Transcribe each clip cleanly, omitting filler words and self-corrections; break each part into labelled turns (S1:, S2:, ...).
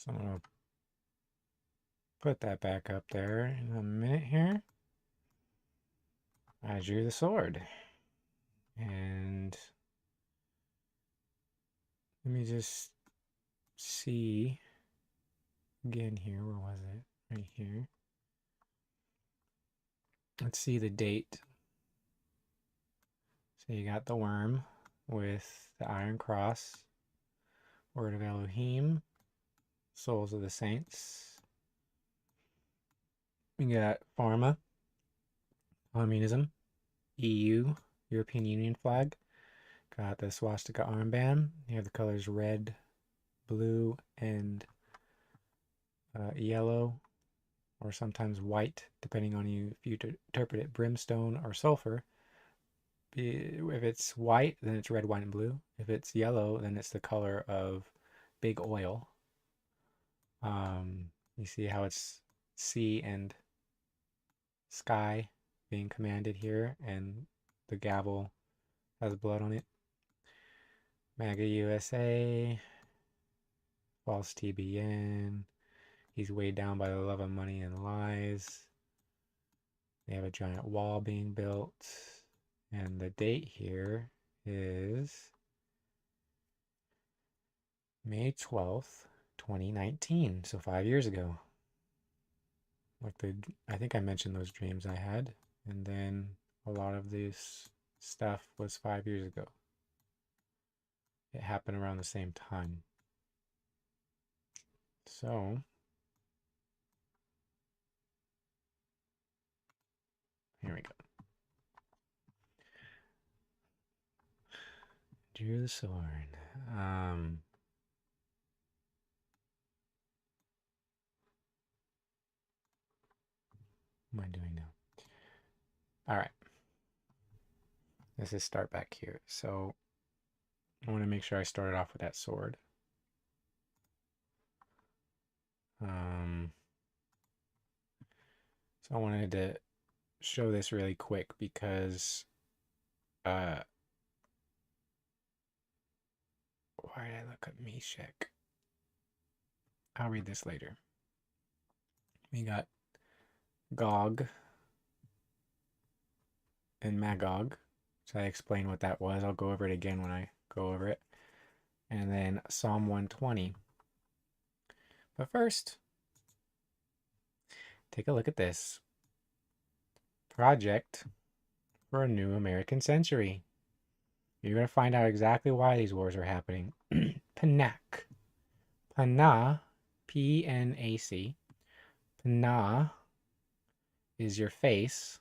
S1: So I'm going to put that back up there in a minute here. I drew the sword. And let me just see again here. Where was it? Right here. Let's see the date. So you got the worm with the iron cross, word of Elohim, souls of the saints. We got pharma, communism, EU, European Union flag. Got the swastika armband. You have the colors red, blue, and yellow, or sometimes white, depending on if you interpret it brimstone or sulfur. If it's white, then it's red, white, and blue. If it's yellow, then it's the color of big oil. You see how it's sea and sky being commanded here, and the gavel has blood on it. MAGA USA, false TBN. He's weighed down by the love of money and lies. They have a giant wall being built. And the date here is May 12th, 2019. So 5 years ago. I think I mentioned those dreams I had. And then a lot of this stuff was 5 years ago. It happened around the same time. So here we go. Drew the sword. What am I doing now? All right. Let's just start back here. So I want to make sure I started off with that sword. So I wanted to show this really quick because why did I look up Meshach? I'll read this later. We got Gog and Magog. So I explained what that was. I'll go over it again when I go over it. And then Psalm 120. But first, take a look at this. Project for a new American century. You're going to find out exactly why these wars are happening. Panak. Pana, P-N-A-C. Pana is your face.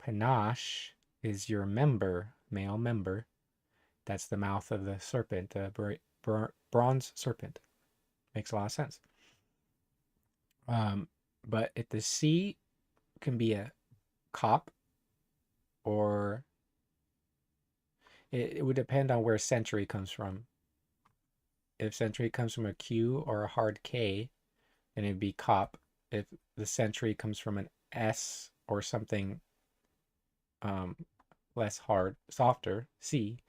S1: Panache is your member, male member. That's the mouth of the serpent, the bronze serpent. Makes a lot of sense. But if the C can be a cop, or it would depend on where century comes from. If century comes from a Q or a hard K, then it'd be cop. If the century comes from an S or something less hard, softer, C,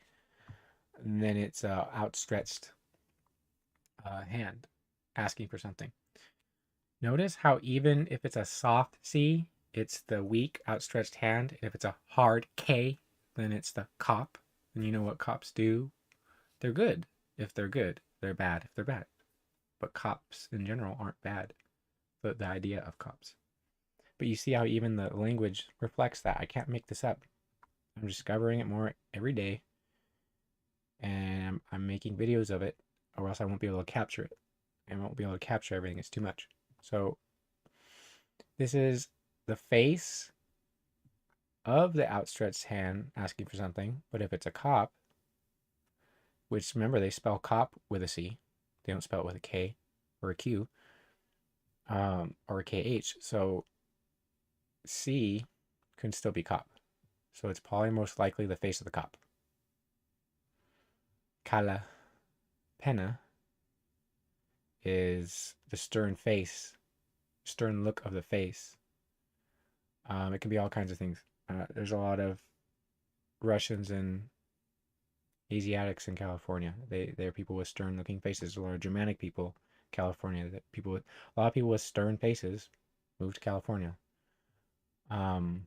S1: then it's outstretched hand asking for something. Notice how even if it's a soft C, it's the weak outstretched hand. If it's a hard K, then it's the cop. And you know what cops do? They're good if they're good. They're bad if they're bad. But cops in general aren't bad. The idea of cops. But you see how even the language reflects that. I can't make this up. I'm discovering it more every day. And I'm making videos of it, or else I won't be able to capture it. I won't be able to capture everything. It's too much. So this is the face of the outstretched hand asking for something. But if it's a cop, which remember they spell cop with a C, they don't spell it with a K or a Q or a KH. So C can still be cop. So it's probably most likely the face of the cop. Kala Pena is the stern face, stern look of the face. It can be all kinds of things. There's a lot of Russians and Asiatics in California. They're people with stern looking faces. There's a lot of Germanic people California. That people with a lot of people with stern faces moved to California. Um,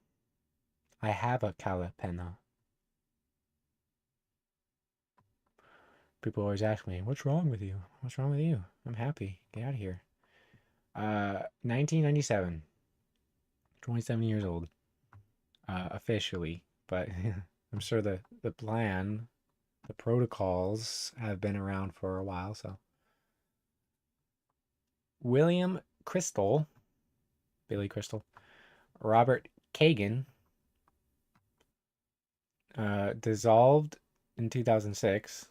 S1: I have a Calipena. People always ask me, "What's wrong with you? What's wrong with you?" I'm happy. Get out of here. 1997. 27 years old, officially, but I'm sure the plan, the protocols have been around for a while. So William Crystal, Billy Crystal, Robert Kagan, dissolved in 2006.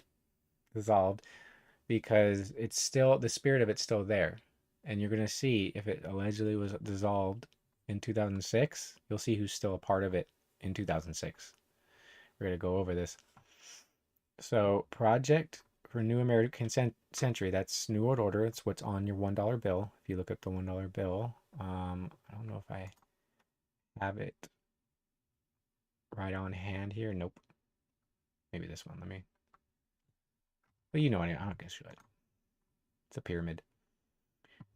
S1: Dissolved because it's still, the spirit of it's still there, and you're gonna see if it allegedly was dissolved in 2006. You'll see who's still a part of it in 2006. We're gonna go over this. So, Project for New American Century, that's New World Order. It's what's on your $1 bill. If you look at the $1 bill, I don't know if I have it right on hand here. Nope. Maybe this one. Let me. But you know, I don't guess should. It's a pyramid.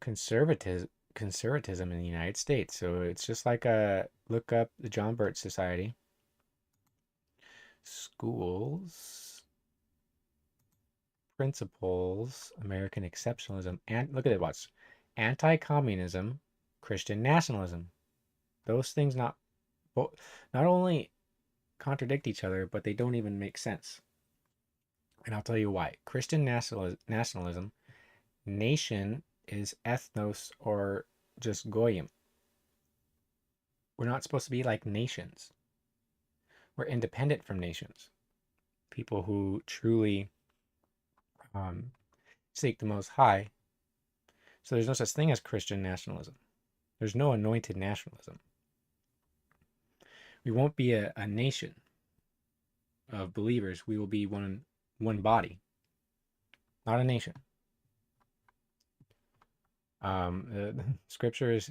S1: Conservatism in the United States. So it's just like a look up the John Birch Society. Schools, principles, American exceptionalism, and look at it. Watch, anti-communism, Christian nationalism. Those things not only contradict each other, but they don't even make sense. And I'll tell you why. Christian nationalism, nation is ethnos or just goyim. We're not supposed to be like nations. We're independent from nations. People who truly seek the Most High. So there's no such thing as Christian nationalism. There's no anointed nationalism. We won't be a nation of believers. We will be one body, not a nation. Scripture is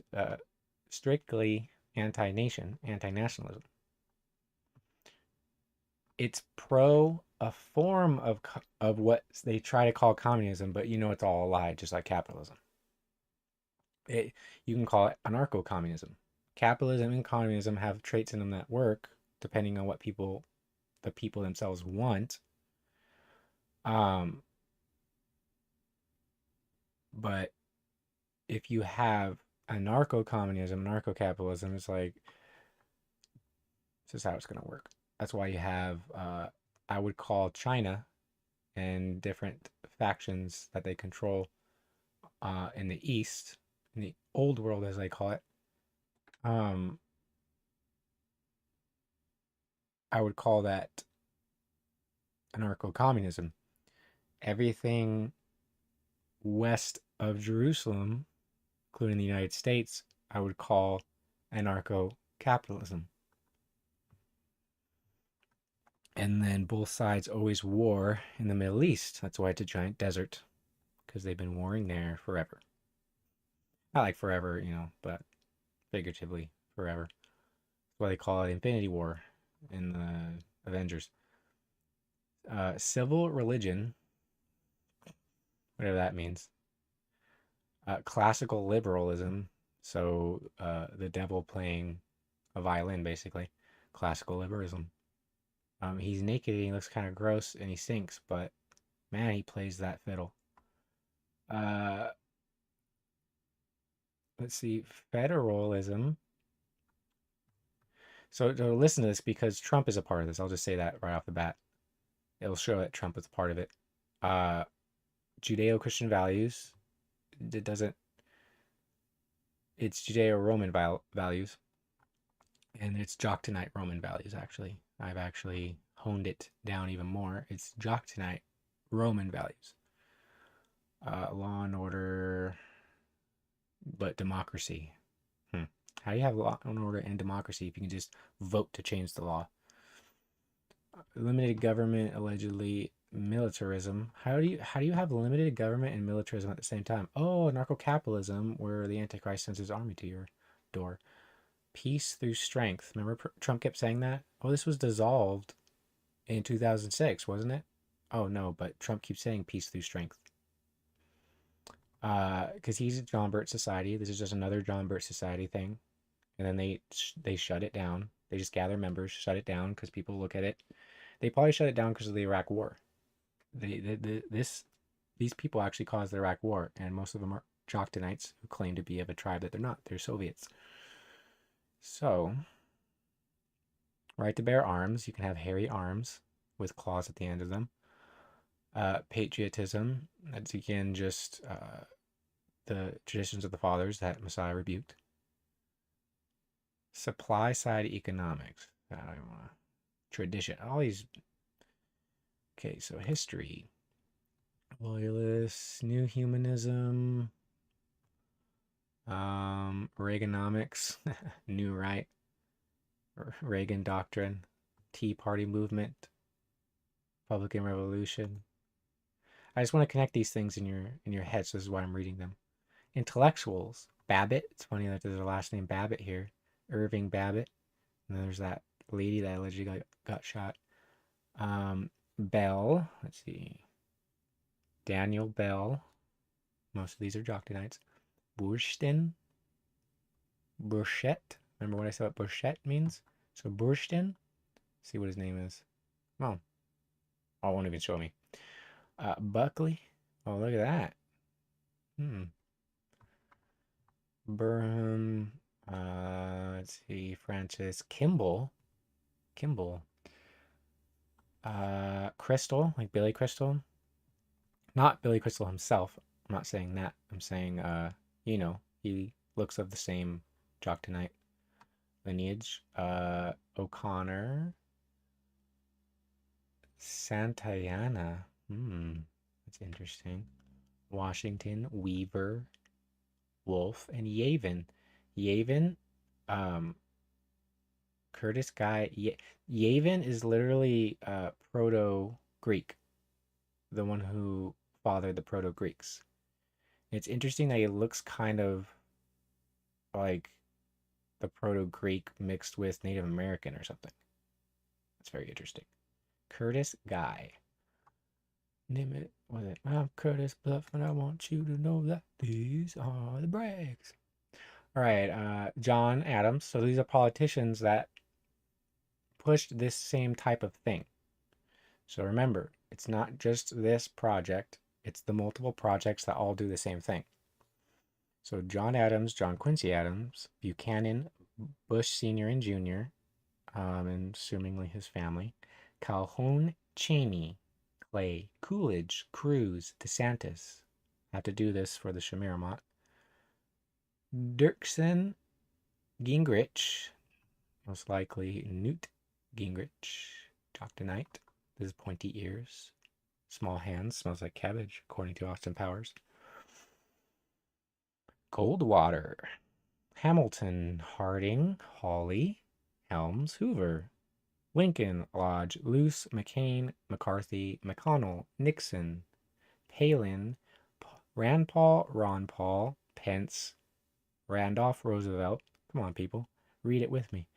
S1: strictly anti-nation, anti-nationalism. It's pro a form of what they try to call communism, but you know it's all a lie, just like capitalism. You can call it anarcho-communism. Capitalism and communism have traits in them that work depending on what the people themselves want. But if you have anarcho-communism, anarcho-capitalism, it's like this is how it's going to work. That's why you have, I would call China and different factions that they control in the East, in the old world as they call it. I would call that anarcho-communism. Everything west of Jerusalem, including the United States, I would call anarcho-capitalism. And then both sides always war in the Middle East. That's why it's a giant desert, because they've been warring there forever. Not like forever, but figuratively forever. That's why they call it Infinity War in the Avengers. Civil religion, whatever that means. Classical liberalism, so the devil playing a violin, basically. Classical liberalism. He's naked and he looks kind of gross and he sings, but man, he plays that fiddle. Let's see, federalism. So listen to this because Trump is a part of this. I'll just say that right off the bat. It'll show that Trump is a part of it. Judeo-Christian values. It's Judeo-Roman values. And it's Joktanite Roman values, actually. I've actually honed it down even more. It's Joktanite Roman values. Law and order, but democracy. How do you have law and order and democracy if you can just vote to change the law? Limited government, allegedly militarism. How do you have limited government and militarism at the same time? Oh, anarcho-capitalism, where the Antichrist sends his army to your door. Peace through strength. Remember Trump kept saying that? Oh, this was dissolved in 2006, wasn't it? Oh, no, but Trump keeps saying peace through strength. Because he's a John Burt Society. This is just another John Burt Society thing. And then they shut it down. They just gather members, shut it down because people look at it. They probably shut it down because of the Iraq War. These people actually caused the Iraq War, and most of them are Jocktonites who claim to be of a tribe that they're not. They're Soviets. So, right to bear arms. You can have hairy arms with claws at the end of them. Patriotism. That's again just the traditions of the fathers that Messiah rebuked. Supply side economics. I don't even want to. Tradition. All these. Okay, so history. Loyalists, New Humanism, Reaganomics, New Right, Reagan Doctrine, Tea Party Movement, Republican Revolution. I just want to connect these things in your head, so this is why I'm reading them. Intellectuals, Babbitt. It's funny that there's a last name Babbitt here. Irving Babbitt. And then there's that lady that allegedly got shot. Bell. Let's see. Daniel Bell. Most of these are Jocktonites. Bursten. Burchett. Remember what I said what Burchett means? So Bursten. See what his name is. Oh. Oh, it won't even show me. Buckley. Oh, look at that. Burham. Let's see. Francis Kimball. Crystal, like Billy Crystal. Not Billy Crystal himself. I'm not saying that. I'm saying, he looks of the same Jocktonite lineage. O'Connor. Santayana. That's interesting. Washington, Weaver, Wolf, and Yavin. Yavin, Curtis Guy. Yavin is literally Proto-Greek, the one who fathered the Proto-Greeks. It's interesting that he looks kind of like the Proto-Greek mixed with Native American or something. That's very interesting. Curtis Guy. Name it. Was it? I'm Curtis Bluff, and I want you to know that these are the Braggs. All right, John Adams. So these are politicians that pushed this same type of thing. So remember, it's not just this project, it's the multiple projects that all do the same thing. So John Adams, John Quincy Adams, Buchanan, Bush Sr. and Jr., and assumingly his family, Calhoun, Cheney, Clay, Coolidge, Cruz, DeSantis. I have to do this for the Shemiramoth. Dirksen, Gingrich, most likely Newt Gingrich, Joctonite. This is pointy ears, small hands, smells like cabbage, according to Austin Powers. Goldwater, Hamilton, Harding, Hawley, Helms, Hoover, Lincoln, Lodge, Luce, McCain, McCarthy, McConnell, Nixon, Palin, Rand Paul, Ron Paul, Pence, Randolph Roosevelt. Come on, people. Read it with me.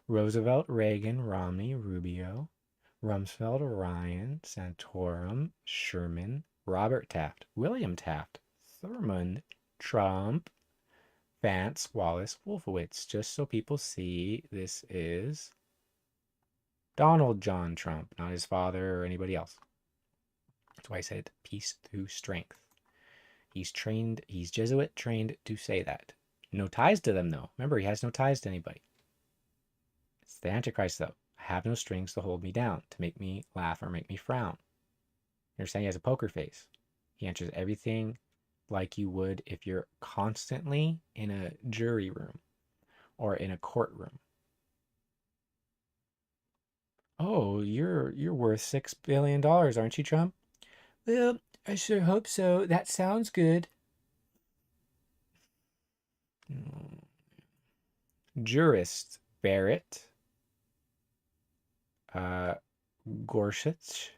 S1: Roosevelt, Reagan, Romney, Rubio, Rumsfeld, Ryan, Santorum, Sherman, Robert Taft, William Taft, Thurmond, Trump, Vance, Wallace, Wolfowitz. Just so people see, this is Donald John Trump, not his father or anybody else. That's why I said peace through strength. He's Jesuit trained to say that. No ties to them, though. Remember, he has no ties to anybody. It's the Antichrist, though. I have no strings to hold me down, to make me laugh or make me frown. You understand? He has a poker face. He answers everything like you would if you're constantly in a jury room or in a courtroom. Oh, you're worth $6 billion, aren't you, Trump? Well, I sure hope so. That sounds good. Jurist, Barrett, Gorsuch,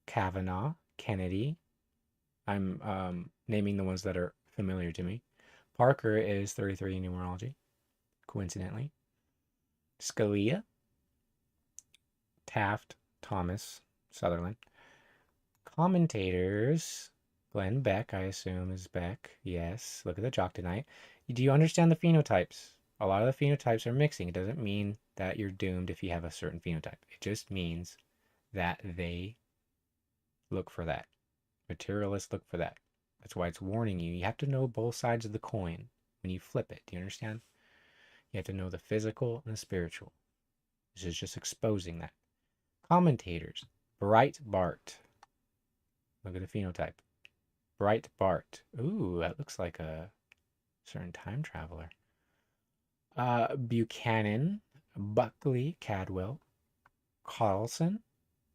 S1: Kavanaugh, Kennedy. I'm naming the ones that are familiar to me. Parker is 33 in numerology, coincidentally. Scalia, Taft, Thomas, Sutherland. Commentators, Glenn Beck, I assume, is Beck. Yes. Look at the jock tonight. Do you understand the phenotypes? A lot of the phenotypes are mixing. It doesn't mean that you're doomed if you have a certain phenotype. It just means that they look for that. Materialists look for that. That's why it's warning you. You have to know both sides of the coin when you flip it. Do you understand? You have to know the physical and the spiritual. This is just exposing that. Commentators. Bright Bart. Look at the phenotype. Bright Bart. Ooh, that looks like a certain time traveler. Buchanan. Buckley. Cadwell. Carlson.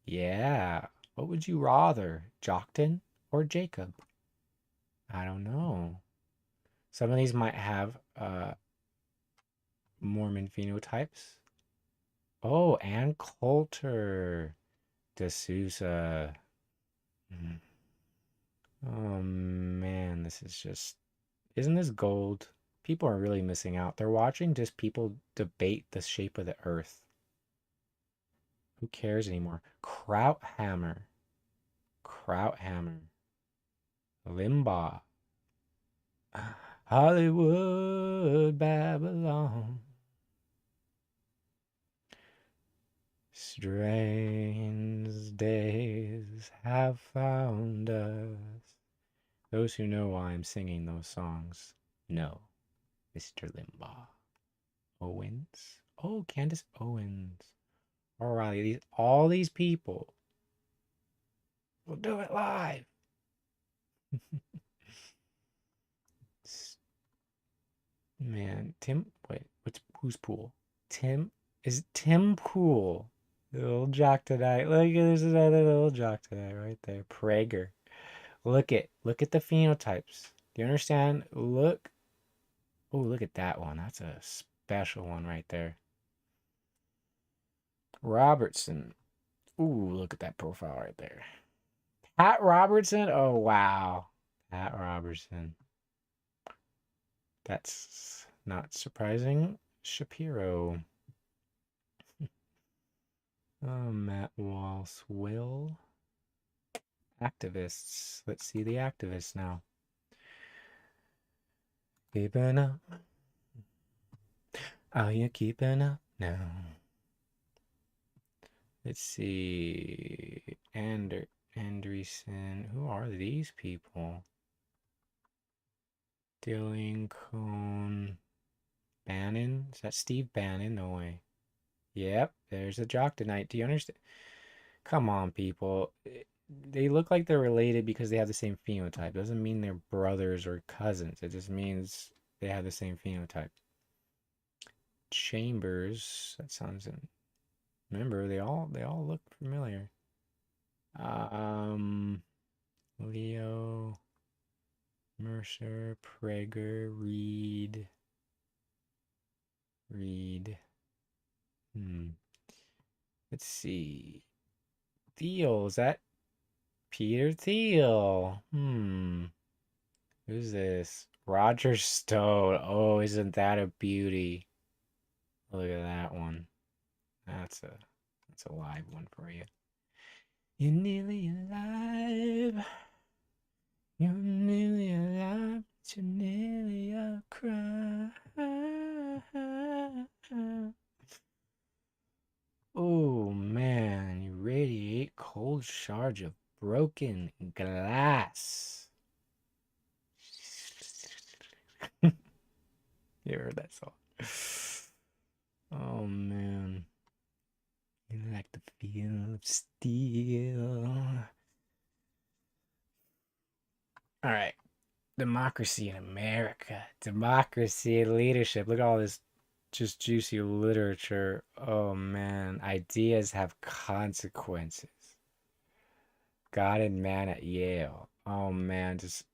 S1: Yeah. What would you rather? Jockton or Jacob? I don't know. Some of these might have Mormon phenotypes. Oh, Ann Coulter. D'Souza. Mm. Oh man, this is just. Isn't this gold? People are really missing out. They're watching just people debate the shape of the earth. Who cares anymore? Krauthammer. Krauthammer. Limbaugh. Hollywood, Babylon. Strange days have found us. Those who know why I'm singing those songs know Mr. Limbaugh. Owens. Oh, Candace Owens. O'Reilly. All these people will do it live. Man, Tim. Wait, who's Pool? Tim is Tim Pool. The little jock tonight. Look, there's another little jock tonight right there. Prager. Look at the phenotypes. Do you understand? Look. Oh, look at that one. That's a special one right there. Robertson. Ooh, look at that profile right there. Pat Robertson. Oh wow. Pat Robertson. That's not surprising. Shapiro. Oh, Matt Walsh. Will. Activists. Let's see the activists now. Keeping up. Are you keeping up now? Let's see. Andreessen. Who are these people? Dilling, Cone. Bannon? Is that Steve Bannon? No way. Yep, there's a jock tonight. Do you understand? Come on, people. They look like they're related because they have the same phenotype. Doesn't mean they're brothers or cousins. It just means they have the same phenotype. Chambers. That sounds in. Remember, they all look familiar. Leo, Mercer, Prager, Reed. Let's see. Thiel, is that Peter Thiel? Who's this? Roger Stone. Oh, isn't that a beauty? Look at that one. That's a live one for you. You're nearly alive. You're nearly alive. But you're nearly a cry. Oh man, you radiate cold shards of broken glass. You heard that song? Oh man. You like the feel of steel. All right. Democracy in America. Democracy and leadership. Look at all this just juicy literature. Oh man. Ideas have consequences. God and man at Yale. Oh man. Just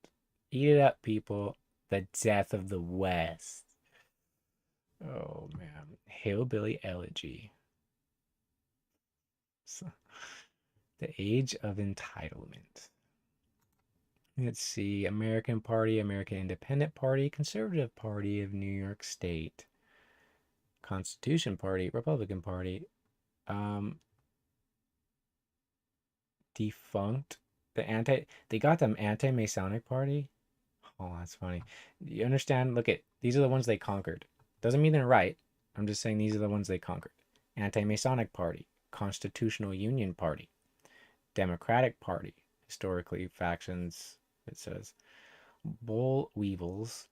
S1: eat it up, people. The death of the West. Oh man. Hillbilly Elegy. So, the Age of Entitlement. Let's see. American Party, American Independent Party, Conservative Party of New York State, Constitution Party, Republican Party, defunct they got them anti-Masonic party. Oh, that's funny. You understand? Look at these are the ones they conquered. Doesn't mean they're right. I'm just saying these are the ones they conquered. Anti-Masonic party, Constitutional Union party, Democratic party, historically factions. It says Bull Weevils,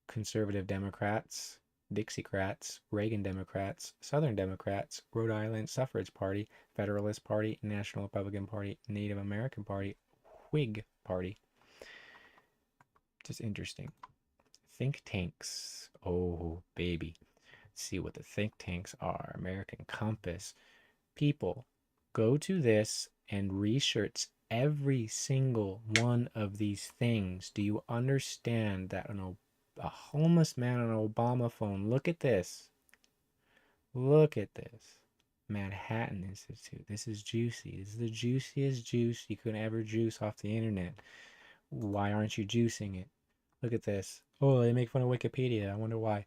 S1: Conservative Democrats, Dixiecrats, Reagan Democrats, Southern Democrats, Rhode Island Suffrage Party, Federalist Party, National Republican Party, Native American Party, Whig Party. Just interesting. Think tanks. Oh, baby. Let's see what the think tanks are. American Compass. People, go to this and research every single one of these things. Do you understand that a homeless man on an Obama phone? Look at this. Look at this. Manhattan Institute. This is juicy. This is the juiciest juice you could ever juice off the internet. Why aren't you juicing it? Look at this. Oh, they make fun of Wikipedia. I wonder why.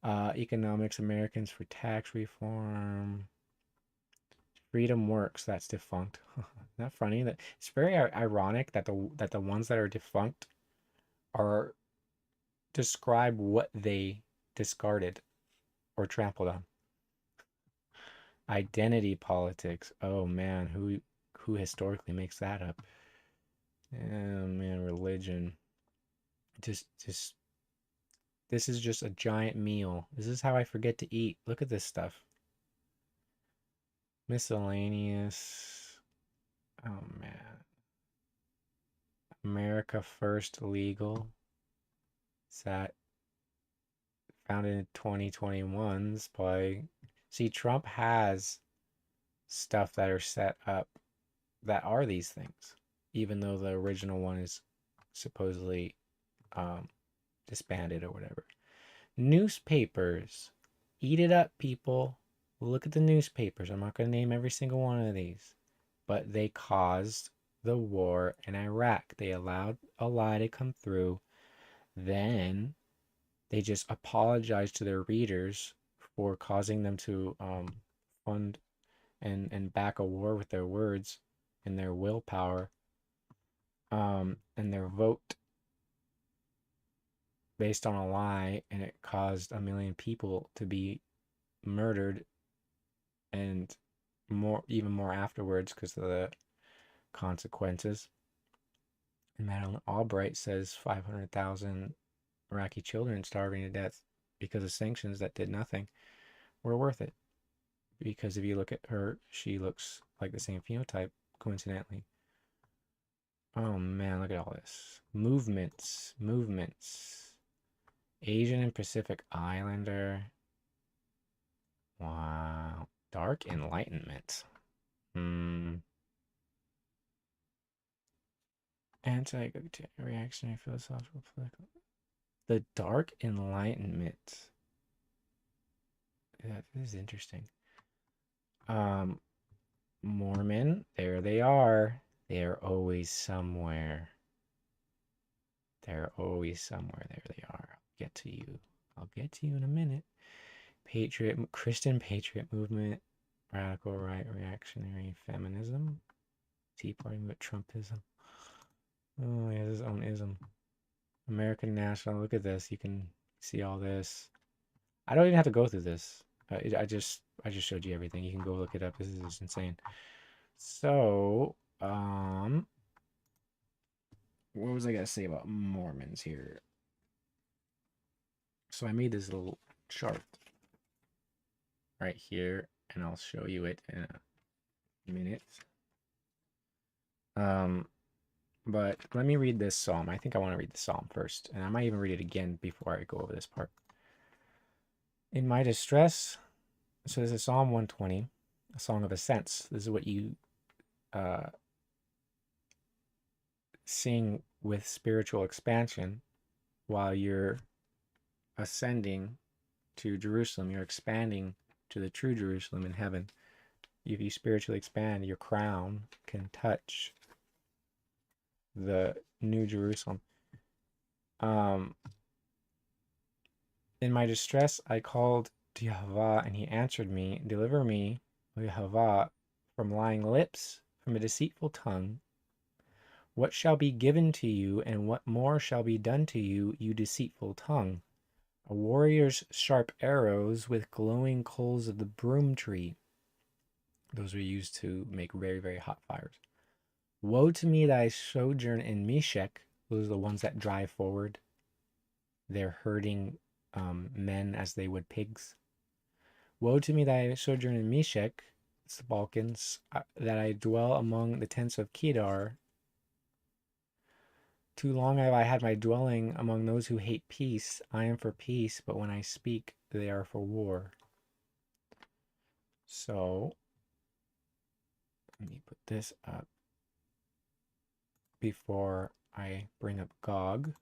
S1: Economics, Americans for tax reform. Freedom Works, that's defunct. Isn't that funny? That it's very ironic that the ones that are defunct are describe what they discarded or trampled on. Identity politics. Oh man, who historically makes that up? Oh man, religion. Just this is just a giant meal. This is how I forget to eat. Look at this stuff. Miscellaneous. Oh man. America First Legal. It's that founded in 2021's by. See, Trump has stuff that are set up that are these things, even though the original one is supposedly disbanded or whatever. Newspapers. Eat it up, people. Look at the newspapers. I'm not going to name every single one of these, but they caused the war in Iraq. They allowed a lie to come through. Then they just apologized to their readers for causing them to fund and back a war with their words and their willpower and their vote based on a lie, and it caused 1 million people to be murdered and even more afterwards because of the consequences. And Madeleine Albright says 500,000 Iraqi children starving to death because of sanctions that did nothing were worth it. Because if you look at her, she looks like the same phenotype, coincidentally. Oh man, look at all this. Movements. Asian and Pacific Islander. Wow. Dark Enlightenment. Anti-reactionary philosophical political. The Dark Enlightenment. That is interesting. Mormon, there they are. They're always somewhere. They're always somewhere. There they are. I'll get to you. I'll get to you in a minute. Christian Patriot Movement, radical right, reactionary feminism, Tea Party movement, Trumpism. Oh, he has his own ism. American National. Look at this. You can see all this. I don't even have to go through this. I just showed you everything. You can go look it up. This is just insane. So, what was I gonna say about Mormons here? So I made this little chart right here, and I'll show you it in a minute. But let me read this psalm. I think I want to read the psalm first, and I might even read it again before I go over this part. In my distress, so this is Psalm 120, a song of ascents. This is what you sing with spiritual expansion while you're ascending to Jerusalem. You're expanding to the true Jerusalem in heaven. If you spiritually expand, your crown can touch the new Jerusalem. In my distress, I called to Yahweh, and he answered me. Deliver me, O Yahweh, from lying lips, from a deceitful tongue. What shall be given to you, and what more shall be done to you, you deceitful tongue? A warrior's sharp arrows with glowing coals of the broom tree. Those were used to make very, very hot fires. Woe to me that I sojourn in Meshech. Those are the ones that drive forward. They're herding men as they would pigs. Woe to me that I sojourn in Meshech, it's the Balkans, that I dwell among the tents of Kedar. Too long have I had my dwelling among those who hate peace. I am for peace, but when I speak, they are for war. So, let me put this up before I bring up GOG.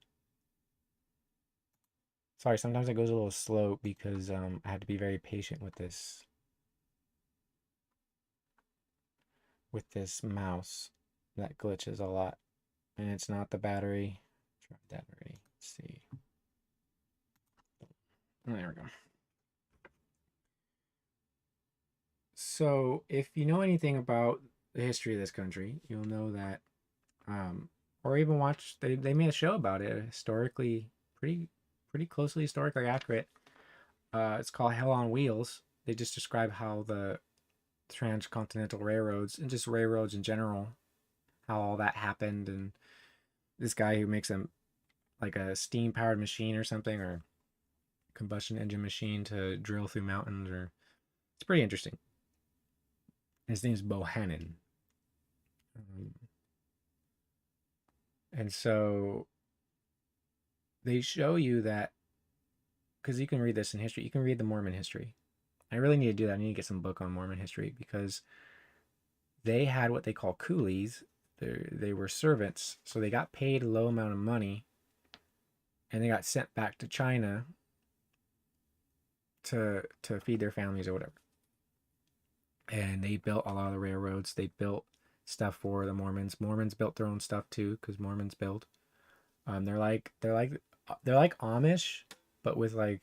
S1: Sorry, sometimes it goes a little slow because I have to be very patient with this mouse that glitches a lot. And it's not the battery. Try that already. Let's see. Oh, there we go. So, if you know anything about the history of this country, you'll know that, or even watch. They made a show about it. Historically, pretty closely historically accurate. It's called Hell on Wheels. They just describe how the transcontinental railroads and just railroads in general, how all that happened, and this guy who makes like a steam powered machine or something, or combustion engine machine to drill through mountains, or it's pretty interesting. His name's Bohannon. And so they show you that, because you can read this in history, you can read the Mormon history. I really need to do that. I need to get some book on Mormon history because they had what they call coolies. They were servants, so they got paid a low amount of money, and they got sent back to China to feed their families or whatever. And they built a lot of the railroads. They built stuff for the Mormons. Mormons built their own stuff too, because Mormons build. They're like Amish, but with like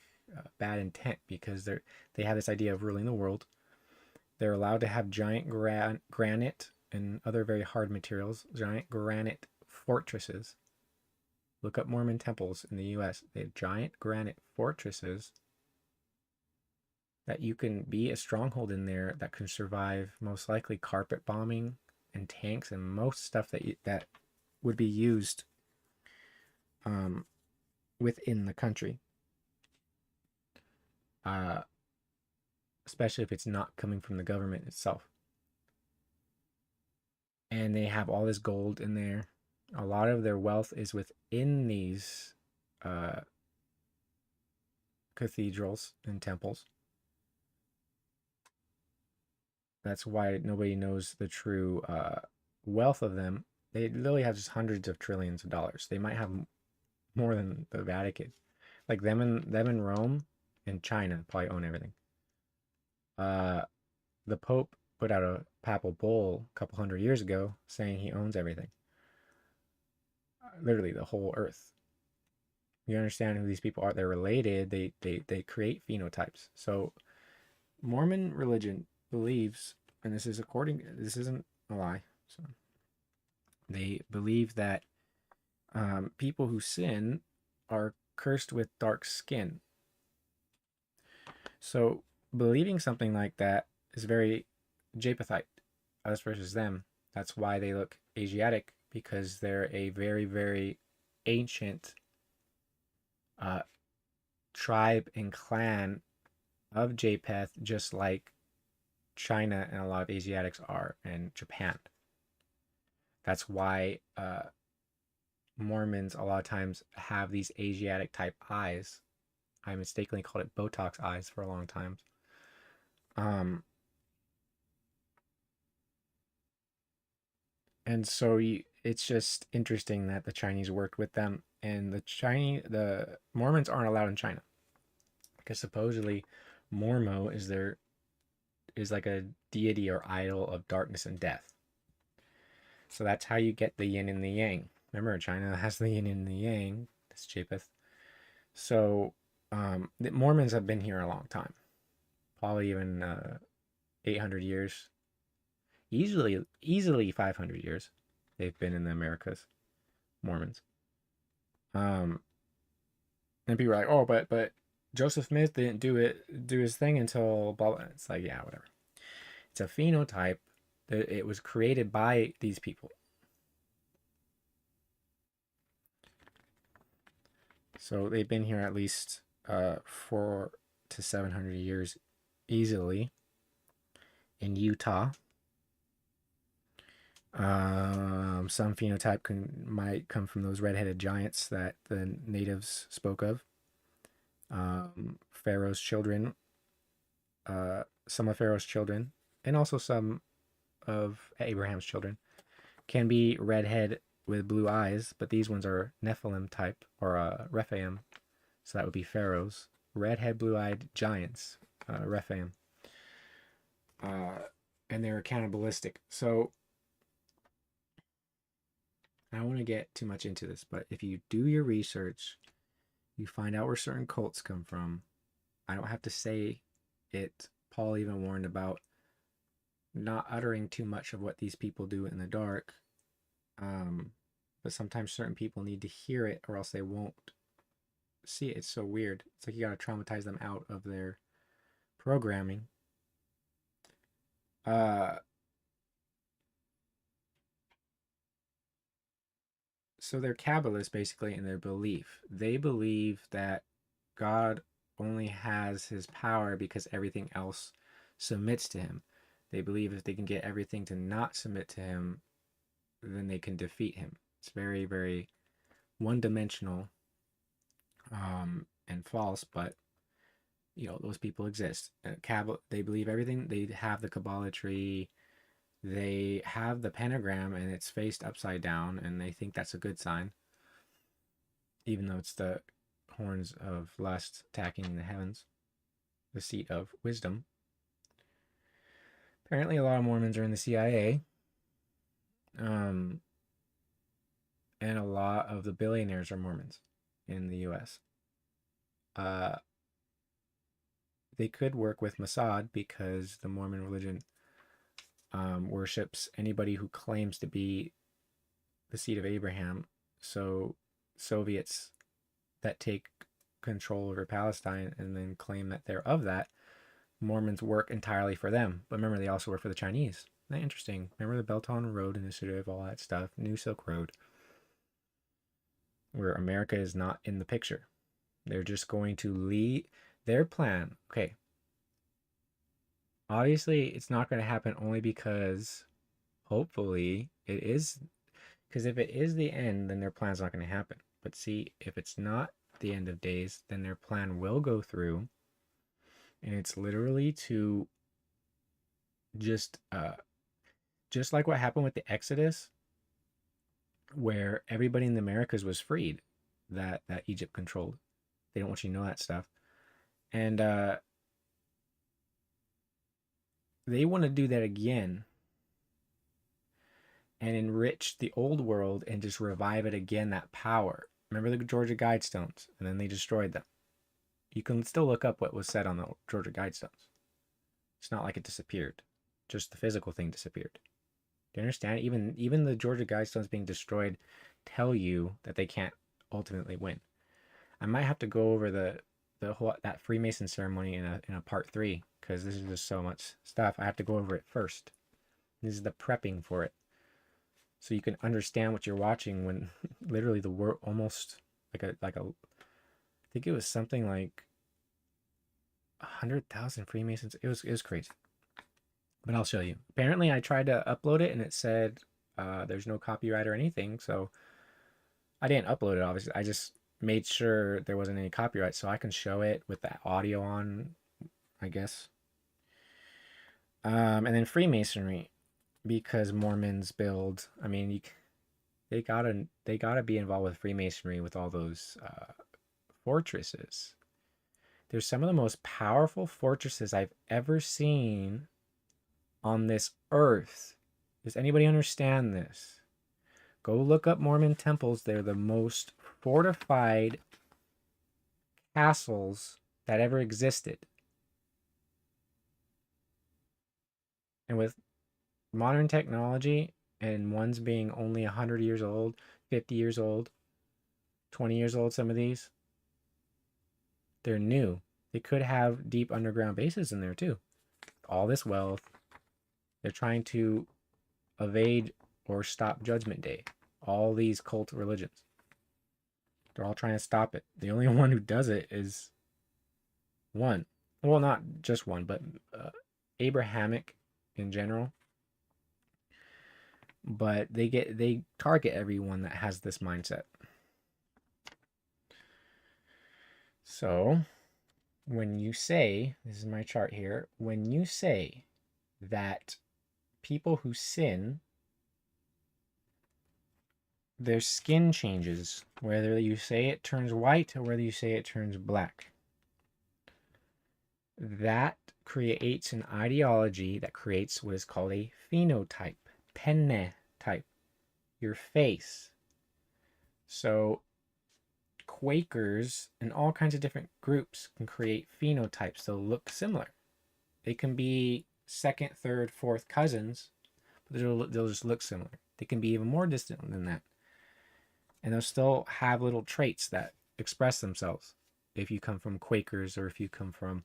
S1: bad intent, because they have this idea of ruling the world. They're allowed to have giant granite and other very hard materials, giant granite fortresses. Look up Mormon temples in the U.S. They have giant granite fortresses that you can be a stronghold in there that can survive most likely carpet bombing and tanks and most stuff that would be used within the country, especially if it's not coming from the government itself. And they have all this gold in there. A lot of their wealth is within these cathedrals and temples. That's why nobody knows the true wealth of them. They literally have just hundreds of trillions of dollars. They might have more than the Vatican. Like them in Rome and China probably own everything. The Pope put out a papal bull a couple hundred years ago saying he owns everything. Literally the whole earth. You understand who these people are? They're related. They create phenotypes. So Mormon religion believes, and this isn't a lie. So they believe that people who sin are cursed with dark skin. So believing something like that is very Japhethite, us versus them. That's why they look Asiatic, because they're a very, very ancient tribe and clan of Japheth, just like China and a lot of Asiatics are, and Japan. That's why Mormons a lot of times have these Asiatic type eyes. I mistakenly called it Botox eyes for a long time. And so it's just interesting that the Chinese worked with them, and the Mormons aren't allowed in China because supposedly Mormo is like a deity or idol of darkness and death. So that's how you get the yin and the yang. Remember, China has the yin and the yang. That's Japheth. So the Mormons have been here a long time, probably even 800 years, easily 500 years. they've been in the Americas, Mormons. And people are like, oh, but Joseph Smith didn't do his thing until blah blah. It's like, yeah, whatever. It's a phenotype that it was created by these people. So they've been here at least 400 to 700 years easily in Utah. Some phenotype might come from those red-headed giants that the natives spoke of. Pharaoh's children, some of Pharaoh's children, and also some of Abraham's children can be redhead with blue eyes, but these ones are Nephilim type or Rephaim, so that would be Pharaoh's redhead, blue-eyed giants, Rephaim, and they're cannibalistic. So I don't want to get too much into this, but if you do your research, you find out where certain cults come from. I don't have to say it. Paul even warned about not uttering too much of what these people do in the dark. But sometimes certain people need to hear it or else they won't see it. It's so weird. It's like you got to traumatize them out of their programming. So they're Kabbalists basically in their belief. They believe that God only has his power because everything else submits to him. They believe if they can get everything to not submit to him, then they can defeat him. It's very, very one-dimensional and false, but those people exist. They believe everything. They have the Kabbalah tree. They have the pentagram and it's faced upside down, and they think that's a good sign, even though it's the horns of lust attacking the heavens, the seat of wisdom. Apparently, a lot of Mormons are in the CIA. And a lot of the billionaires are Mormons in the U.S. They could work with Mossad because the Mormon religion worships anybody who claims to be the seed of Abraham. So Soviets that take control over Palestine and then claim that they're of that, Mormons work entirely for them. But remember, they also work for the Chinese. Isn't that interesting? Remember the Belt and Road Initiative, all that stuff, New Silk Road, where America is not in the picture. They're just going to lead their plan. Okay. Obviously, it's not going to happen only because hopefully it is, because if it is the end, then their plan's not going to happen. But see, if it's not the end of days, then their plan will go through, and it's literally to just like what happened with the Exodus, where everybody in the Americas was freed that Egypt controlled. They don't want you to know that stuff. And they want to do that again and enrich the old world and just revive it again, that power. Remember the Georgia Guidestones? And then they destroyed them. You can still look up what was said on the Georgia Guidestones. It's not like it disappeared. Just the physical thing disappeared. Do you understand? Even the Georgia Guidestones being destroyed tell you that they can't ultimately win. I might have to go over the whole that Freemason ceremony in a part 3, because this is just so much stuff. I have to go over it first. This is the prepping for it, so you can understand what you're watching when literally the world almost like a I think it was something like 100,000 Freemasons. It was crazy. But I'll show you. Apparently, I tried to upload it and it said there's no copyright or anything. So I didn't upload it, obviously. I just made sure there wasn't any copyright so I can show it with the audio on, I guess. And then Freemasonry, because Mormons build. I mean, they gotta be involved with Freemasonry with all those fortresses. There's some of the most powerful fortresses I've ever seen on this earth. Does anybody understand this? Go look up Mormon temples. They're the most fortified castles that ever existed. And with modern technology, and one's being only 100 years old, 50 years old, 20 years old, some of these, they're new. They could have deep underground bases in there too. All this wealth, they're trying to evade or stop Judgment Day. All these cult religions, they're all trying to stop it. The only one who does it is one. Well, not just one, but Abrahamic in general. But they target everyone that has this mindset. So when you say, this is my chart here, when you say that people who sin, their skin changes, whether you say it turns white or whether you say it turns black, that creates an ideology that creates what is called a phenotype, penne type, your face. So Quakers and all kinds of different groups can create phenotypes that look similar. They can be second, third, fourth cousins, but they'll just look similar. They can be even more distant than that. And they'll still have little traits that express themselves. If you come from Quakers, or if you come from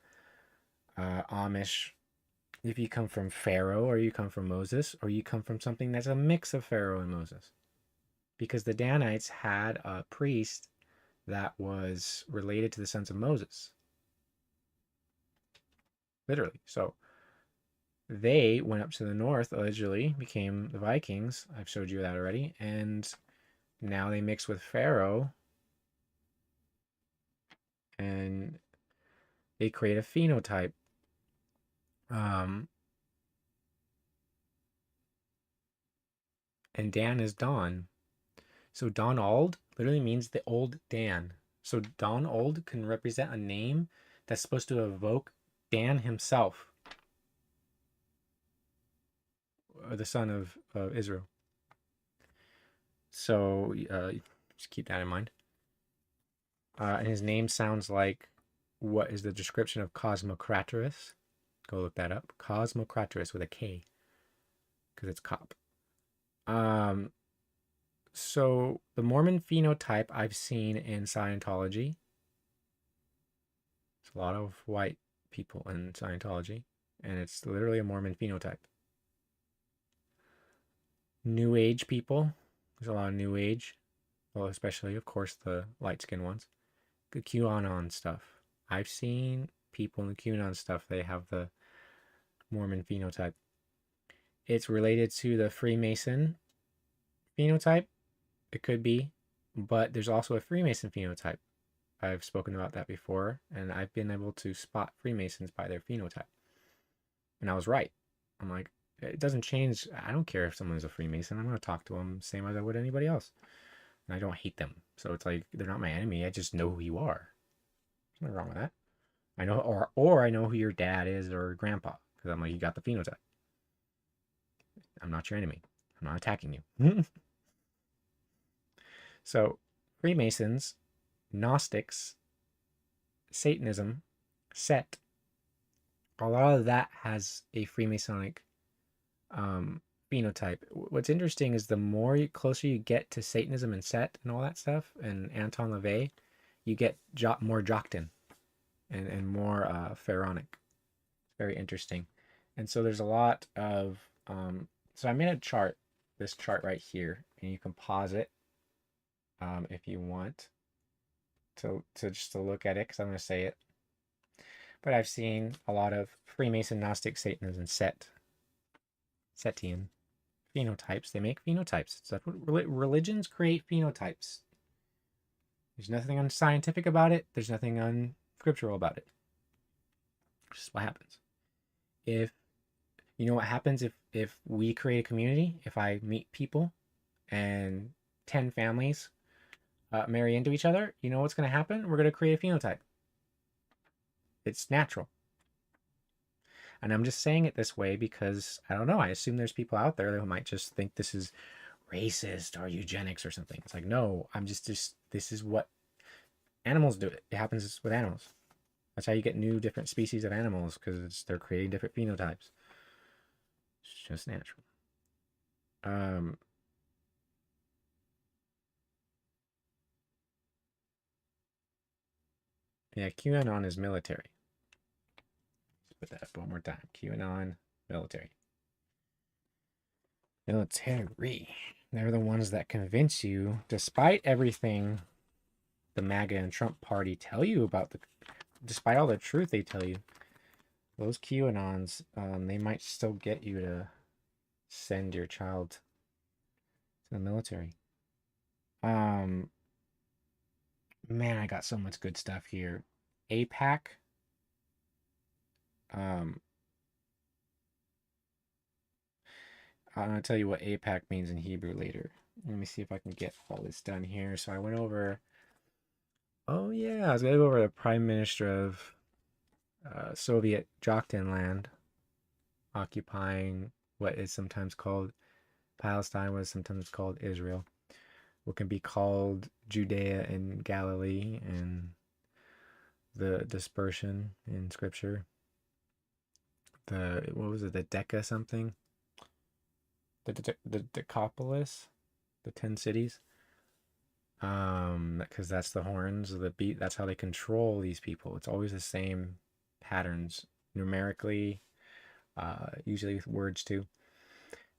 S1: Amish, if you come from Pharaoh, or you come from Moses, or you come from something that's a mix of Pharaoh and Moses. Because the Danites had a priest that was related to the sons of Moses. Literally. So they went up to the north, allegedly, became the Vikings. I've showed you that already. And now they mix with Pharaoh. And they create a phenotype. And Dan is Don. So Donald literally means the old Dan. So Donald can represent a name that's supposed to evoke Dan himself, the son of Israel. So just keep that in mind. And his name sounds like what is the description of Cosmocratorus. Go look that up. Cosmocratorus with a K, because it's cop. So the Mormon phenotype I've seen in Scientology. It's a lot of white people in Scientology, and it's literally a Mormon phenotype. New Age people. There's a lot of New Age. Well, especially, of course, the light-skinned ones. The QAnon stuff. I've seen people in the QAnon stuff, they have the Mormon phenotype. It's related to the Freemason phenotype. It could be, but there's also a Freemason phenotype. I've spoken about that before, and I've been able to spot Freemasons by their phenotype. And I was right. I'm like, it doesn't change. I don't care if someone's a Freemason. I'm going to talk to them same as I would anybody else. And I don't hate them. So it's like, they're not my enemy. I just know who you are. There's nothing wrong with that. I know, or I know who your dad is or grandpa, because I'm like, you got the phenotype. I'm not your enemy. I'm not attacking you. So Freemasons, Gnostics, Satanism, Set, a lot of that has a Freemasonic phenotype. What's interesting is the more closer you get to Satanism and Set and all that stuff, and Anton LaVey, you get more Joktan and more Pharaonic. Very interesting. And so there's a lot of so I made a chart, this chart right here, and you can pause it if you want to just to look at it, because I'm going to say it. But I've seen a lot of Freemason, Gnostic, Satanism, Setian phenotypes. They make phenotypes. So that's what religions create, phenotypes. There's nothing unscientific about it. There's nothing unscriptural about it. It's just what happens. If you know what happens if we create a community, if I meet people and 10 families marry into each other, you know what's going to happen? We're going to create a phenotype. It's natural. And I'm just saying it this way because, I don't know, I assume there's people out there who might just think this is racist or eugenics or something. It's like, no, I'm just this is what animals do. It happens with animals. That's how you get new different species of animals, because they're creating different phenotypes. It's just natural. Um, yeah, QAnon is military. Let's put that up one more time. QAnon, military. Military. They're the ones that convince you, despite everything the MAGA and Trump party tell you about despite all the truth they tell you, those QAnons, they might still get you to send your child to the military. Man, I got so much good stuff here. APAC. Um, I'm gonna tell you what APAC means in Hebrew later. Let me see if I can get all this done here. So I went over. Oh yeah, I was gonna go over the Prime Minister of Soviet Joktan land, occupying what is sometimes called Palestine, what is sometimes called Israel, what can be called Judea and Galilee, and the dispersion in Scripture. What was it? The Decca something. The Decapolis, the 10 cities. Because that's the horns of the beat. That's how they control these people. It's always the same patterns numerically, usually with words too.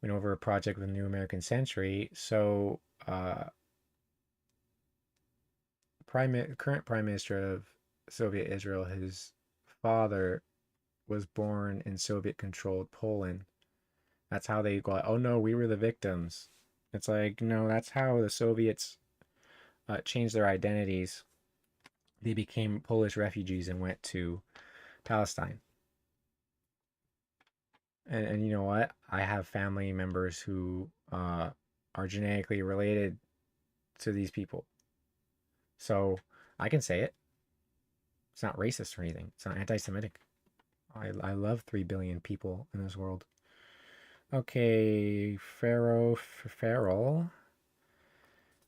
S1: Went over a project with the New American Century. So, current Prime Minister of Soviet Israel, his father was born in Soviet-controlled Poland. That's how they go, oh no, we were the victims. It's like, no, that's how the Soviets changed their identities. They became Polish refugees and went to Palestine. And you know what? I have family members who are genetically related to these people. So I can say it. It's not racist or anything. It's not anti-Semitic. I love 3 billion people in this world. Okay, feral,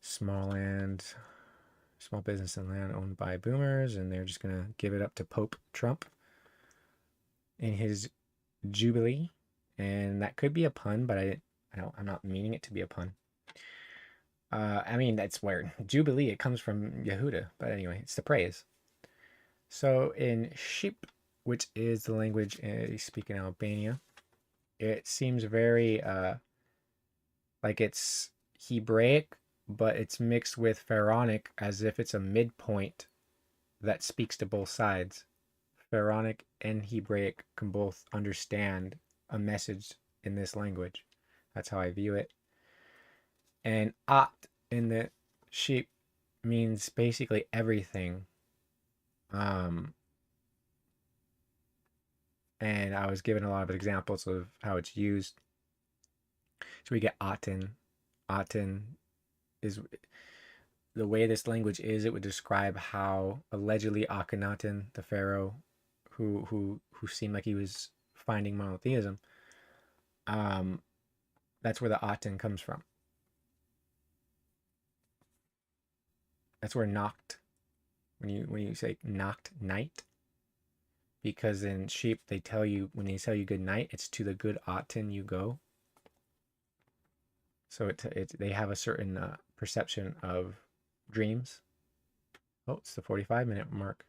S1: small business and land owned by boomers, and they're just gonna give it up to Pope Trump in his jubilee, and that could be a pun, but I'm not meaning it to be a pun. I mean, that's weird. Jubilee, it comes from Yehuda, but anyway, it's the praise. So in Ship, which is the language you speak in Albania, it seems very like it's Hebraic, but it's mixed with Pharaonic as if it's a midpoint that speaks to both sides. Pharaonic and Hebraic can both understand a message in this language. That's how I view it. And at in the sheep means basically everything. And I was given a lot of examples of how it's used. So we get Aten. Aten is the way this language is. It would describe how allegedly Akhenaten, the pharaoh, who seemed like he was finding monotheism, that's where the Aten comes from. That's where Nacht, when you say Nacht, night, because in sheep they tell you, when they tell you good night, it's to the good Aten you go. So they have a certain perception of dreams. Oh, it's the 45-minute mark.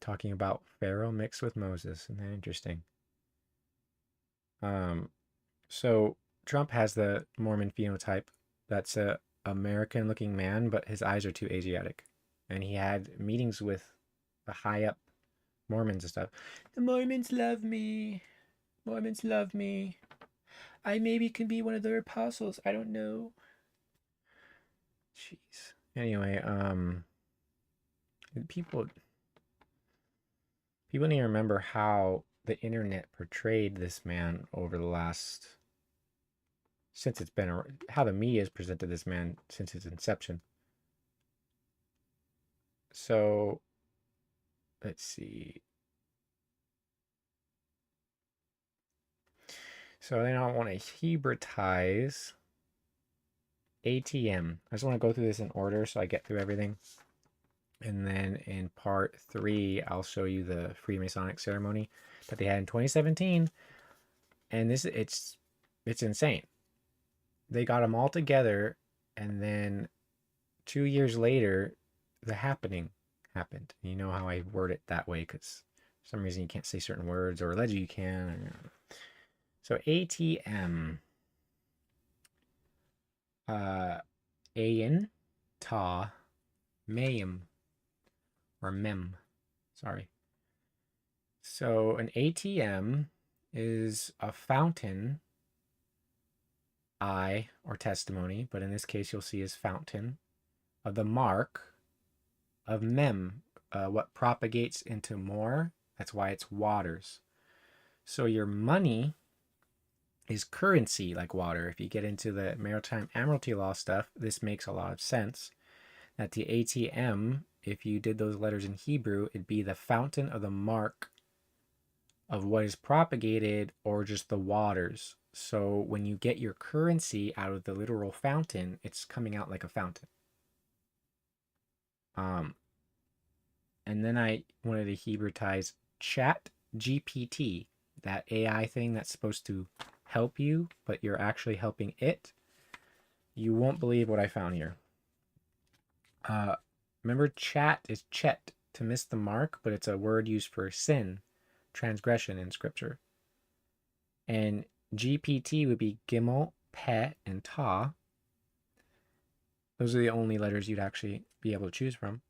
S1: Talking about Pharaoh mixed with Moses. Isn't that interesting? So Trump has the Mormon phenotype. That's a American-looking man, but his eyes are too Asiatic. And he had meetings with the high-up Mormons and stuff. The Mormons love me. Mormons love me. I maybe can be one of their apostles. I don't know. Jeez. Anyway, people need to remember how the internet portrayed this man over the last, since it's been, how the media has presented this man since its inception. So let's see. So then I want to Hebraize ATM. I just want to go through this in order so I get through everything. And then in part 3, I'll show you the Freemasonic ceremony that they had in 2017. And it's insane. they got them all together, and then 2 years later, the happening happened. You know how I word it that way because for some reason you can't say certain words, or allegedly you can. So ATM, ayin, ta, mayim, or mem. Sorry. So an ATM is a fountain, eye, or testimony, but in this case you'll see as fountain of the mark of mem, what propagates into more. That's why it's waters. So your money is currency like water. If you get into the maritime admiralty law stuff, this makes a lot of sense. That the ATM, if you did those letters in Hebrew, it'd be the fountain of the mark of what is propagated, or just the waters. So when you get your currency out of the literal fountain, it's coming out like a fountain. And then I wanted to Hebraize Chat GPT, that AI thing that's supposed to help you, but you're actually helping it. You won't believe what I found here. Remember, chat is chet, to miss the mark, but it's a word used for sin, transgression in scripture. And GPT would be gimel, pet, and ta. Those are the only letters you'd actually be able to choose from.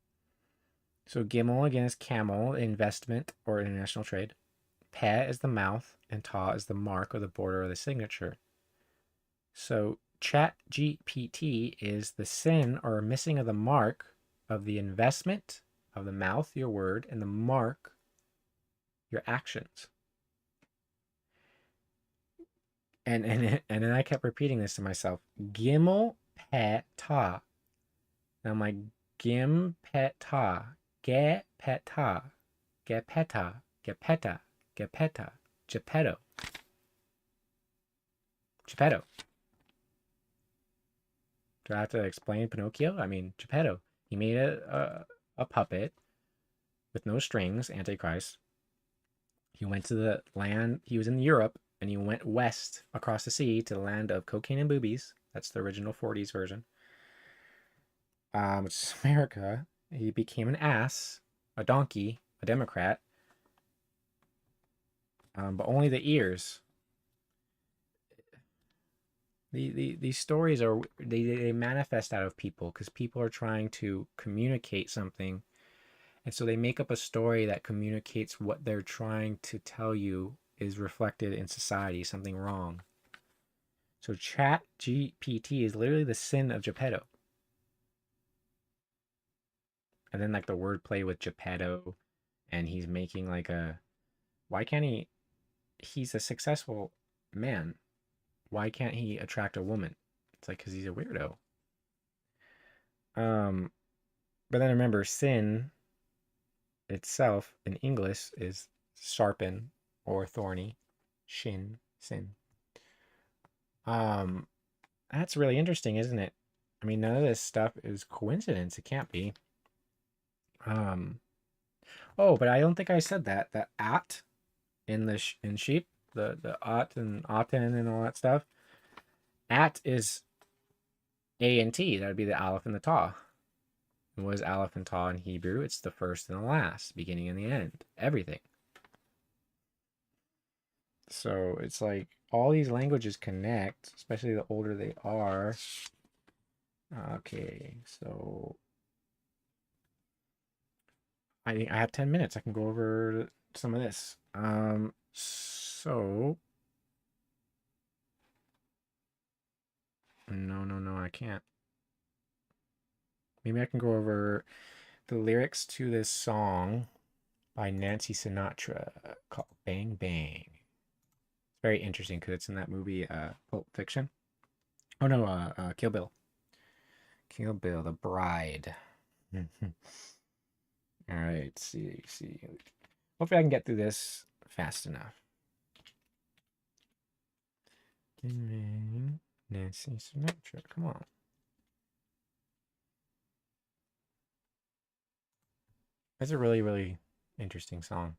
S1: So gimel again is camel, investment or international trade. Pet is the mouth, and ta is the mark or the border or the signature. So chat GPT is the sin or missing of the mark of the investment of the mouth, your word, and the mark, your actions. And then I kept repeating this to myself. Gimel pet ta. And I'm like, gim pet ta. Ge pet ta. Ge peta. Ge peta. Ge peta. Geppetto. Geppetto. Do I have to explain Pinocchio? I mean, Geppetto. He made a puppet with no strings, Antichrist. He went to the land, he was in Europe, and he went west across the sea to the land of cocaine and boobies. That's the original 40s version. Which is America. He became an ass, a donkey, a Democrat, but only the ears. These stories are, they manifest out of people because people are trying to communicate something, and so they make up a story that communicates what they're trying to tell you is reflected in society, something wrong. So Chat GPT is literally the sin of Geppetto. And then like the wordplay with Geppetto, and he's making like a, why can't he's a successful man. Why can't he attract a woman? It's like, because he's a weirdo. But then remember, sin itself in English is sharpen or thorny. Shin, sin. That's really interesting, isn't it? I mean, none of this stuff is coincidence. It can't be. Oh, but I don't think I said that. The at in the in sheep, the at and aten and all that stuff. At is A and T. That would be the aleph and the ta. And what is aleph and ta in Hebrew? It's the first and the last, beginning and the end, everything. So it's like all these languages connect, especially the older they are. Okay, so I have 10 minutes. I can go over some of this. So no, I can't. Maybe I can go over the lyrics to this song by Nancy Sinatra called Bang Bang. It's very interesting because it's in that movie Pulp Fiction. Oh no, Kill Bill. Kill Bill, The Bride. All right, see. Hopefully I can get through this fast enough. Nancy Sinatra, come on. It's a really, really interesting song.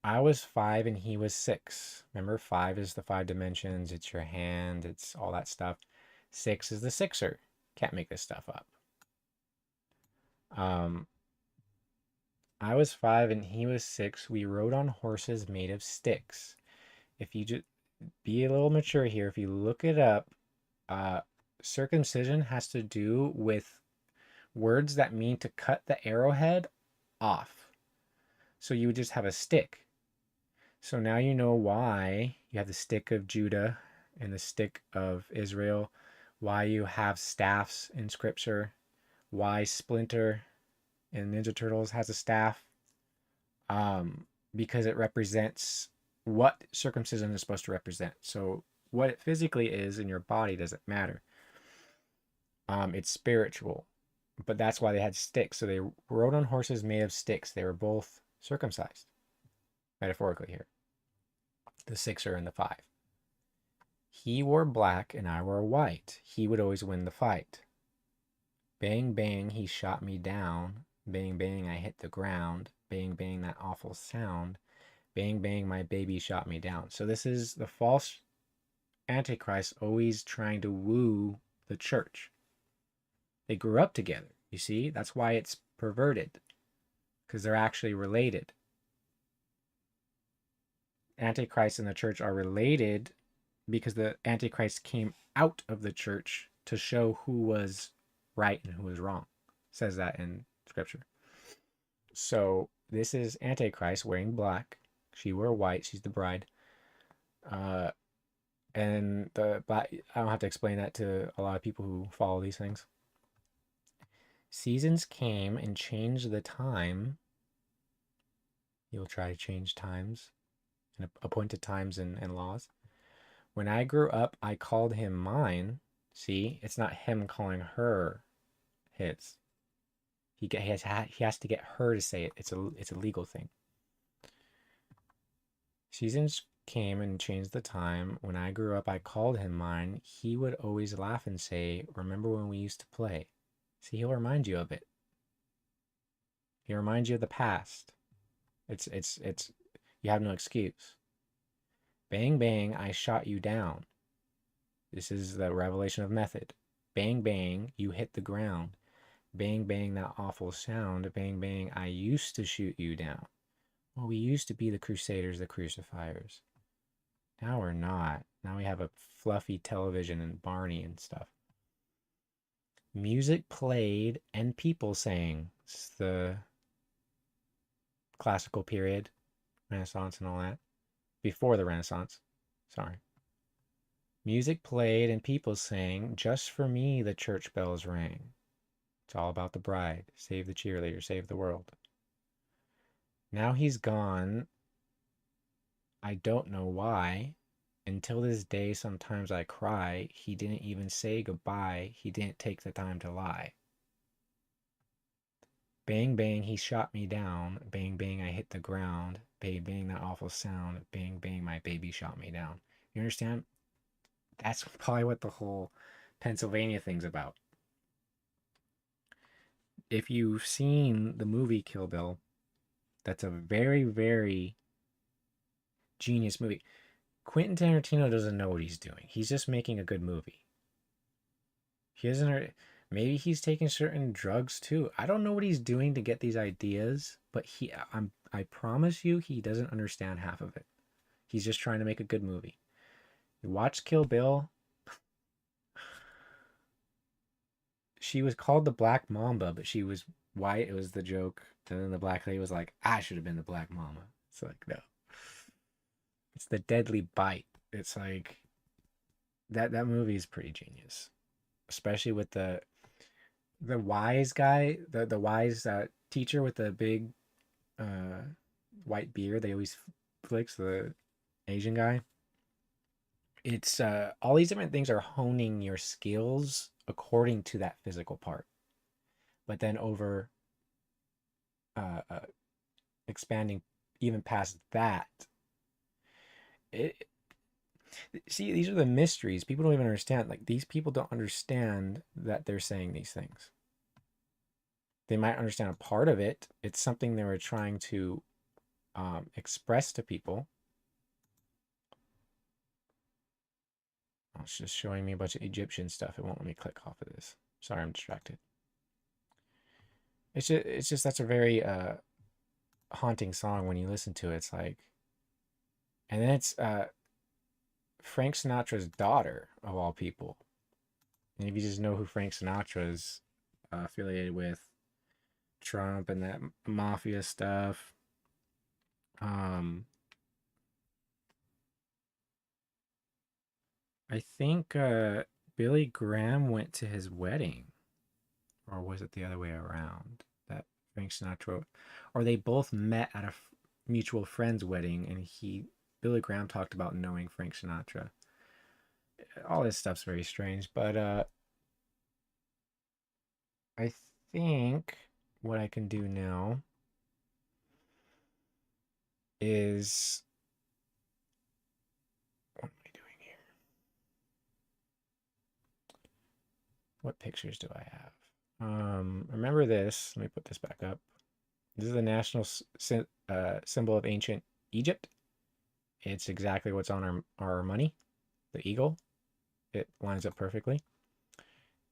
S1: I was 5 and he was 6. Remember, 5 is the 5 dimensions. It's your hand. It's all that stuff. 6 is the sixer. Can't make this stuff up. Um, I was 5 and he was 6. We rode on horses made of sticks. If you just be a little mature here, if you look it up, uh, circumcision has to do with words that mean to cut the arrowhead off. So you would just have a stick. So now you know why you have the stick of Judah and the stick of Israel, why you have staffs in scripture, why Splinter in Ninja Turtles has a staff, because it represents what circumcision is supposed to represent. So what it physically is in your body doesn't matter. It's spiritual, but that's why they had sticks. So they rode on horses made of sticks. They were both circumcised, metaphorically here. The sixer and the 5. He wore black and I wore white. He would always win the fight. Bang, bang, he shot me down. Bang, bang, I hit the ground. Bang, bang, that awful sound. Bang, bang, my baby shot me down. So this is the false Antichrist always trying to woo the church. They grew up together, you see? That's why it's perverted, because they're actually related. Antichrist and the church are related because the Antichrist came out of the church to show who was right and who was wrong. It says that in scripture. So this is Antichrist wearing black. She wore white. She's the bride. And the black, I don't have to explain that to a lot of people who follow these things. Seasons came and changed the time. You'll try to change times and appointed times and laws. When I grew up, I called him mine. See, it's not him calling her his. He has to get her to say it. It's a legal thing. Seasons came and changed the time. When I grew up, I called him mine. He would always laugh and say, "Remember when we used to play?" See, he'll remind you of it. He reminds you of the past. It's you have no excuse. Bang bang, I shot you down. This is the revelation of method. Bang bang, you hit the ground. Bang bang, that awful sound. Bang bang, I used to shoot you down. Well, we used to be the crusaders, the crucifiers. Now we're not. Now we have a fluffy television and Barney and stuff. Music played and people sang. It's the classical period, Renaissance and all that. Before the Renaissance. Sorry. Music played and people sang. Just for me the church bells rang. It's all about the bride. Save the cheerleader, save the world. Now he's gone. I don't know why. Until this day, sometimes I cry. He didn't even say goodbye. He didn't take the time to lie. Bang, bang, he shot me down. Bang, bang, I hit the ground. Bang, bang, that awful sound. Bang, bang, my baby shot me down. You understand? That's probably what the whole Pennsylvania thing's about. If you've seen the movie Kill Bill, that's a very, very genius movie. Quentin Tarantino doesn't know what he's doing. He's just making a good movie. He doesn't. Maybe he's taking certain drugs too. I don't know what he's doing to get these ideas, but I promise you, he doesn't understand half of it. He's just trying to make a good movie. You watch Kill Bill. She was called the Black Mamba, but she was white. It was the joke. And then the black lady was like, "I should have been the Black Mama." It's like, no. It's the deadly bite. It's like that movie is pretty genius, especially with the wise guy, the wise teacher with the big white beard. They always flicks the Asian guy. It's all these different things are honing your skills according to that physical part, but then over expanding even past that. See, these are the mysteries. People don't even understand. Like, these people don't understand that they're saying these things. They might understand a part of it. It's something they were trying to express to people. Oh, it's just showing me a bunch of Egyptian stuff. It won't let me click off of this. Sorry, I'm distracted. It's just that's a very haunting song when you listen to it. It's like, and then it's Frank Sinatra's daughter of all people. And if you just know who Frank Sinatra is, affiliated with Trump and that mafia stuff, I think Billy Graham went to his wedding, or was it the other way around? That Frank Sinatra, or they both met at a mutual friend's wedding, and Billy Graham talked about knowing Frank Sinatra. All this stuff's very strange, but I think what I can do now is, what am I doing here? What pictures do I have? Remember this. Let me put this back up. This is the national symbol of ancient Egypt. It's exactly what's on our money, the eagle. It lines up perfectly.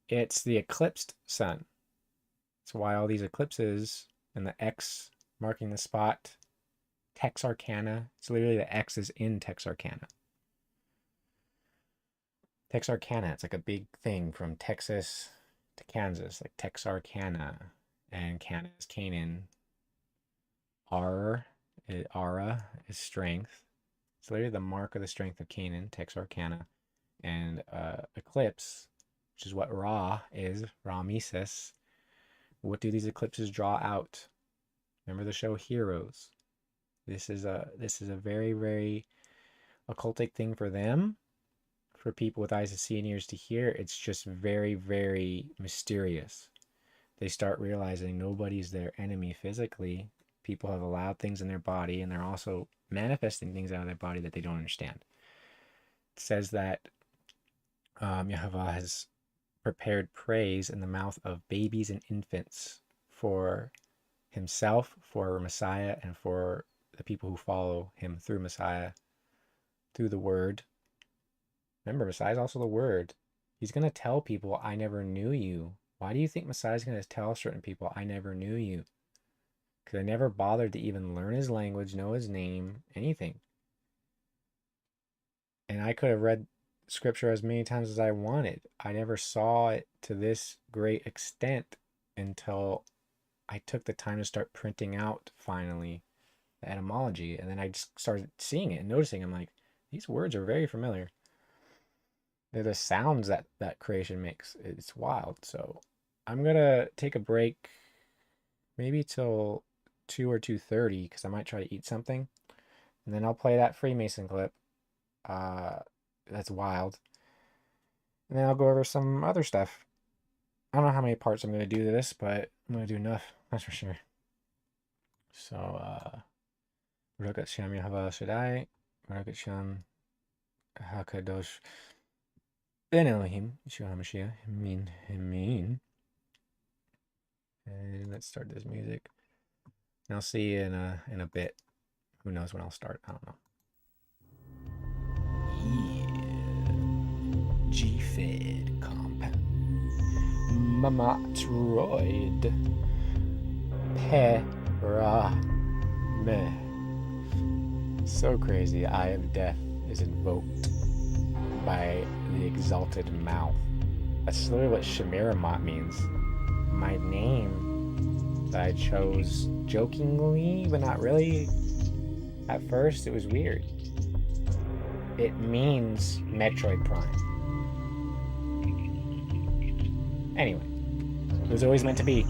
S1: It's the eclipsed sun. That's why all these eclipses and the X marking the spot, Texarkana. It's literally the X is in Texarkana. Texarkana, it's like a big thing from Texas to Kansas, like Texarkana. And Canada is Canaan. Ara is strength. It's literally the mark of the strength of Canaan, Texarkana. And eclipse, which is what Ra is, Rameses. What do these eclipses draw out? Remember the show Heroes? This is a very, very occultic thing for them. For people with eyes to see and ears to hear, it's just very, very mysterious. They start realizing nobody's their enemy physically. People have allowed things in their body, and they're also manifesting things out of their body that they don't understand. It says that Yehovah has prepared praise in the mouth of babies and infants for himself, for Messiah, and for the people who follow him through Messiah, through the word. Remember, Messiah is also the word. He's going to tell people, I never knew you. Why do you think Messiah is going to tell certain people, I never knew you? Because I never bothered to even learn his language, know his name, anything. And I could have read scripture as many times as I wanted. I never saw it to this great extent until I took the time to start printing out, finally, the etymology. And then I just started seeing it and noticing, I'm like, these words are very familiar. They're the sounds that creation makes. It's wild. So I'm going to take a break maybe till 2 or 2:30 because I might try to eat something. And then I'll play that Freemason clip. That's wild. And then I'll go over some other stuff. I don't know how many parts I'm going to do to this, but I'm going to do enough. That's for sure. So, Baruch Shem Yehovah Shaddai, Baruch Shem HaKadosh Ben Elohim, Yeshua HaMashiach, Amen. And let's start this music. And I'll see you in a bit. Who knows when I'll start? I don't know. Yeah. G-Fed compound. Mamatroid. Meh. So crazy. Eye of death is invoked by the exalted mouth. That's literally what Shemiramoth means. My name that I chose jokingly, but not really. At first, it was weird. It means Metroid Prime. Anyway, it was always meant to be.